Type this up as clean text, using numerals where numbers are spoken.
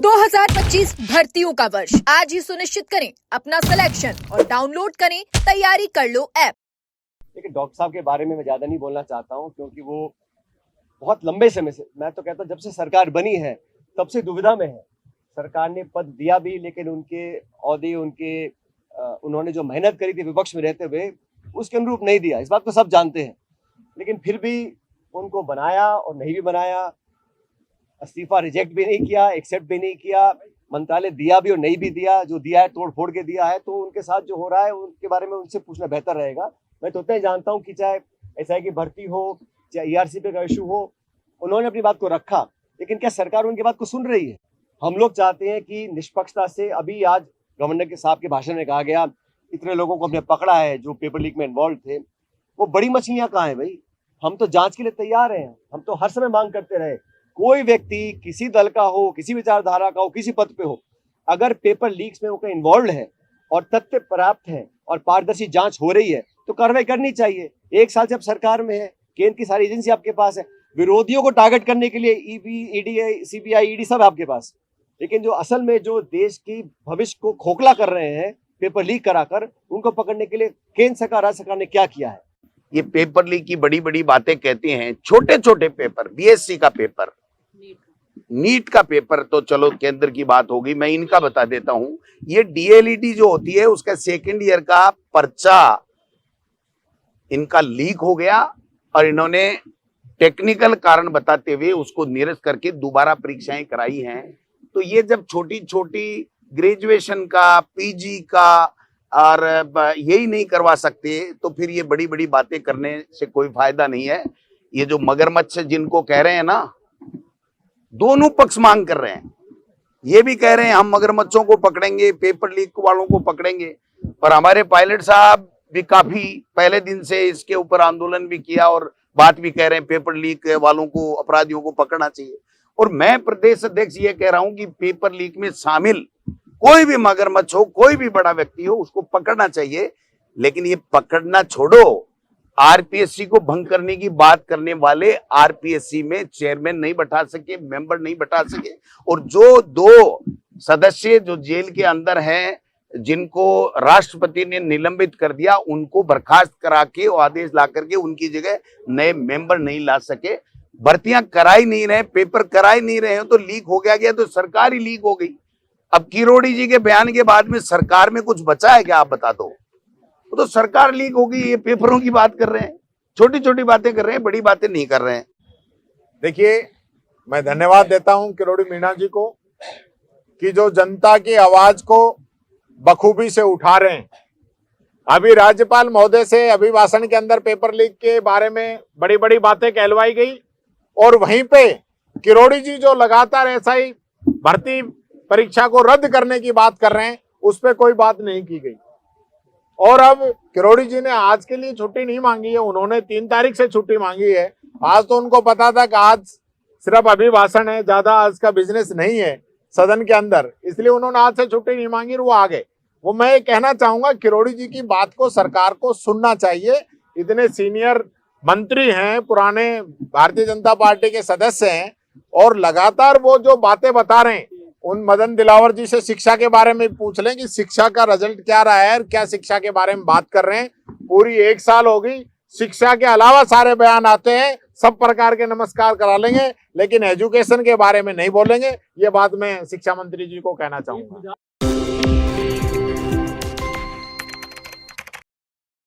2025 भर्तियों का वर्ष आज ही सुनिश्चित करें अपना सिलेक्शन और डाउनलोड करें तैयारी कर लो ऐप। लेकिन डॉक्टर साहब के बारे में मैं ज्यादा नहीं बोलना चाहता हूं, क्योंकि वो बहुत लंबे समय से, मैं तो कहता हूं जब से सरकार बनी है तब से दुविधा में है। सरकार ने पद दिया भी, लेकिन उनके औहदे, उन्होंने जो मेहनत करी थी विपक्ष में रहते हुए उसके अनुरूप नहीं दिया। इस बात को सब जानते हैं, लेकिन फिर भी उनको बनाया और नहीं भी बनाया, इस्तीफा रिजेक्ट भी नहीं किया, एक्सेप्ट भी नहीं किया, मंत्रालय दिया भी और नहीं भी दिया। जो दिया है तोड़ फोड़ के दिया है, तो उनके साथ जो हो रहा है उनके बारे में उनसे पूछना बेहतर रहेगा। मैं तो उतना ही जानता हूं कि चाहे एसआई की भर्ती हो, चाहे ईआरसीपी का इशू हो, उन्होंने अपनी बात को रखा, लेकिन क्या सरकार उनकी बात को सुन रही है? हम लोग चाहते हैं कि निष्पक्षता से, अभी आज गवर्नर के साहब के भाषण में कहा गया इतने लोगों को हमने पकड़ा है जो पेपर लीक में इन्वॉल्व थे, वो बड़ी मछलियां कहाँ है भाई? हम तो जांच के लिए तैयार हैं। हम तो हर समय मांग करते रहे, कोई व्यक्ति किसी दल का हो, किसी विचारधारा का हो, किसी पद पे हो, अगर पेपर लीक्स में वो इन्वॉल्व है और तथ्य पर्याप्त है और पारदर्शी जांच हो रही है तो कार्रवाई करनी चाहिए। 1 साल से आप सरकार में है, केंद्र की सारी एजेंसी आपके पास है, विरोधियों को टारगेट करने के लिए ईडी, ईडी, सीबीआई, ईडी सब आपके पास, लेकिन जो असल में जो देश की भविष्य को खोखला कर रहे हैं पेपर लीक कराकर, उनको पकड़ने के लिए केंद्र सरकार, राज्य सरकार ने क्या किया है? ये पेपर लीक की बड़ी बड़ी बातें कहते हैं। छोटे छोटे पेपर, बीएससी का पेपर, नीट का पेपर तो चलो केंद्र की बात होगी, मैं इनका बता देता हूं। ये डीएलईडी जो होती है उसका सेकेंड ईयर का पर्चा इनका लीक हो गया और इन्होंने टेक्निकल कारण बताते हुए उसको निरस्त करके दोबारा परीक्षाएं कराई हैं। तो ये जब छोटी छोटी ग्रेजुएशन का, पीजी का और यही नहीं करवा सकते, तो फिर ये बड़ी बड़ी बातें करने से कोई फायदा नहीं है। ये जो मगरमच्छ जिनको कह रहे हैं ना, दोनों पक्ष मांग कर रहे हैं। ये भी कह रहे हैं हम मगरमच्छों को पकड़ेंगे, पेपर लीक वालों को पकड़ेंगे, और हमारे पायलट साहब भी काफी पहले दिन से इसके ऊपर आंदोलन भी किया और बात भी कह रहे हैं पेपर लीक वालों को, अपराधियों को पकड़ना चाहिए। और मैं प्रदेश अध्यक्ष ये कह रहा हूं कि पेपर लीक में शामिल कोई भी मगरमच्छ हो, कोई भी बड़ा व्यक्ति हो, उसको पकड़ना चाहिए। लेकिन ये पकड़ना छोड़ो, आरपीएससी को भंग करने की बात करने वाले आरपीएससी में चेयरमैन नहीं बैठा सके, मेंबर नहीं बैठा सके, और जो 2 सदस्य जो जेल के अंदर हैं जिनको राष्ट्रपति ने निलंबित कर दिया, उनको बर्खास्त करा के आदेश ला करके उनकी जगह नए मेंबर नहीं ला सके। भर्तियां कराई नहीं रहे, पेपर कराई नहीं रहे, तो लीक हो गया तो सरकार ही लीक हो गई। अब किरोड़ी जी के बयान के बाद में सरकार में कुछ बचा है क्या? आप बता दो। तो सरकार लीक हो गई। ये पेपरों की बात कर रहे हैं, छोटी छोटी बातें कर रहे हैं, बड़ी बातें नहीं कर रहे हैं। देखिए, मैं धन्यवाद देता हूं किरोड़ी मीणा जी को कि जो जनता की आवाज को बखूबी से उठा रहे हैं। अभी राज्यपाल महोदय से अभिभाषण के अंदर पेपर लीक के बारे में बड़ी बड़ी बातें कहलवाई गई, और वहीं पे किरोड़ी जी जो लगातार ऐसा ही भर्ती परीक्षा को रद्द करने की बात कर रहे हैं, उस पर कोई बात नहीं की गई। और अब किरोड़ी जी ने आज के लिए छुट्टी नहीं मांगी है, उन्होंने 3 तारीख से छुट्टी मांगी है। आज तो उनको पता था कि आज सिर्फ अभिभाषण है, ज्यादा आज का बिजनेस नहीं है सदन के अंदर, इसलिए उन्होंने आज से छुट्टी नहीं मांगी और वो आ गए। वो मैं ये कहना चाहूंगा, किरोड़ी जी की बात को सरकार को सुनना चाहिए। इतने सीनियर मंत्री हैं, पुराने भारतीय जनता पार्टी के सदस्य हैं, और लगातार वो जो बातें बता रहे हैं, उन मदन दिलावर जी से शिक्षा के बारे में पूछ लें कि शिक्षा का रिजल्ट क्या रहा है, क्या शिक्षा के बारे में बात कर रहे हैं। पूरी 1 साल हो गई, शिक्षा के अलावा सारे बयान आते हैं, सब प्रकार के नमस्कार करा लेंगे, लेकिन एजुकेशन के बारे में नहीं बोलेंगे। ये बात मैं शिक्षा मंत्री जी को कहना चाहूंगा।